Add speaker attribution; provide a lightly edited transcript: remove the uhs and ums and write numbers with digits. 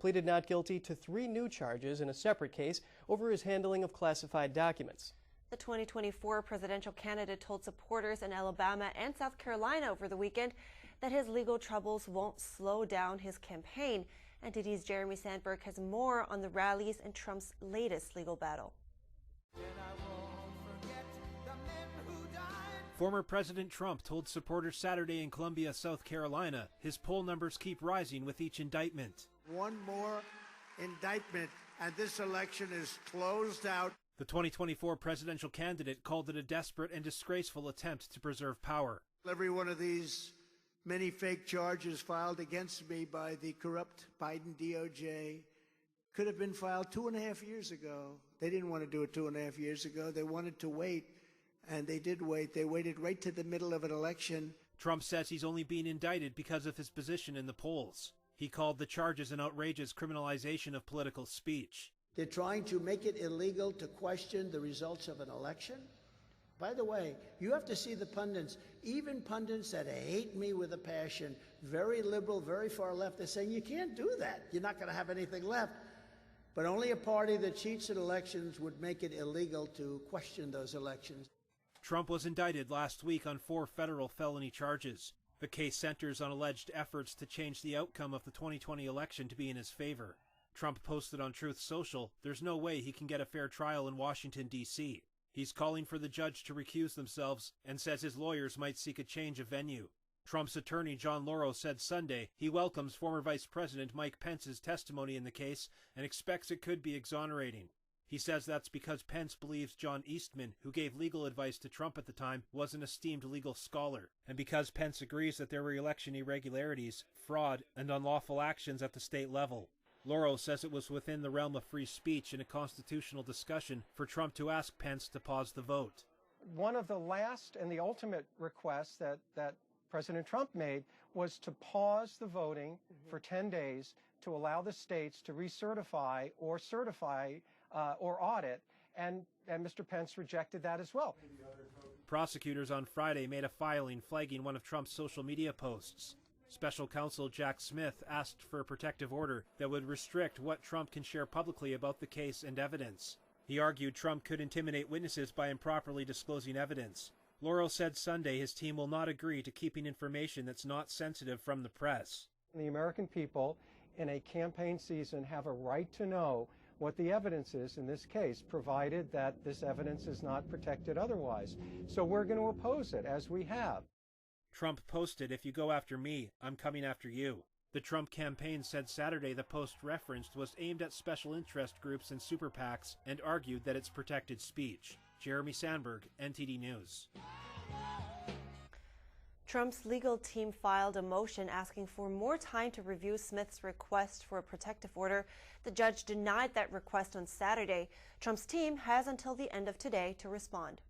Speaker 1: pleaded not guilty to 3 new charges in a separate case over his handling of classified documents.
Speaker 2: The 2024 presidential candidate told supporters in Alabama and South Carolina over the weekend that his legal troubles won't slow down his campaign. NTD's Jeremy Sandberg has more on the rallies and Trump's latest legal battle.
Speaker 3: Former President Trump told supporters Saturday in Columbia, South Carolina, his poll numbers keep rising with each indictment.
Speaker 4: One more indictment, and this election is closed out.
Speaker 3: The 2024 presidential candidate called it a desperate and disgraceful attempt to preserve power.
Speaker 4: Every one of these many fake charges filed against me by the corrupt Biden DOJ could have been filed 2.5 years ago. They didn't want to do it 2.5 years ago. They wanted to wait, and they did wait. They waited right to the middle of an election.
Speaker 3: Trump says he's only being indicted because of his position in the polls. He called the charges an outrageous criminalization of political speech.
Speaker 4: They're trying to make it illegal to question the results of an election. By the way, you have to see the pundits, even pundits that hate me with a passion, very liberal, very far left, they're saying you can't do that. You're not going to have anything left. But only a party that cheats at elections would make it illegal to question those elections.
Speaker 3: Trump was indicted last week on 4 federal felony charges. The case centers on alleged efforts to change the outcome of the 2020 election to be in his favor. Trump posted on Truth Social, there's no way he can get a fair trial in Washington, D.C. He's calling for the judge to recuse themselves and says his lawyers might seek a change of venue. Trump's attorney John Lauro said Sunday he welcomes former Vice President Mike Pence's testimony in the case and expects it could be exonerating. He says that's because Pence believes John Eastman, who gave legal advice to Trump at the time, was an esteemed legal scholar, and because Pence agrees that there were election irregularities, fraud, and unlawful actions at the state level. Lauro says it was within the realm of free speech in a constitutional discussion for Trump to ask Pence to pause the vote.
Speaker 5: One of the last and the ultimate requests that President Trump made was to pause the voting for 10 days to allow the states to recertify or certify or audit, and Mr. Pence rejected that as well.
Speaker 3: Prosecutors on Friday made a filing flagging one of Trump's social media posts. Special counsel Jack Smith asked for a protective order that would restrict what Trump can share publicly about the case and evidence. He argued Trump could intimidate witnesses by improperly disclosing evidence. Lauro said Sunday his team will not agree to keeping information that's not sensitive from the press.
Speaker 5: The American people in a campaign season have a right to know what the evidence is in this case, provided that this evidence is not protected otherwise. So we're going to oppose it, as we have.
Speaker 3: Trump posted, "If you go after me, I'm coming after you." The Trump campaign said Saturday the post referenced was aimed at special interest groups and super PACs and argued that it's protected speech. Jeremy Sandberg, NTD News.
Speaker 2: Trump's legal team filed a motion asking for more time to review Smith's request for a protective order. The judge denied that request on Saturday. Trump's team has until the end of today to respond.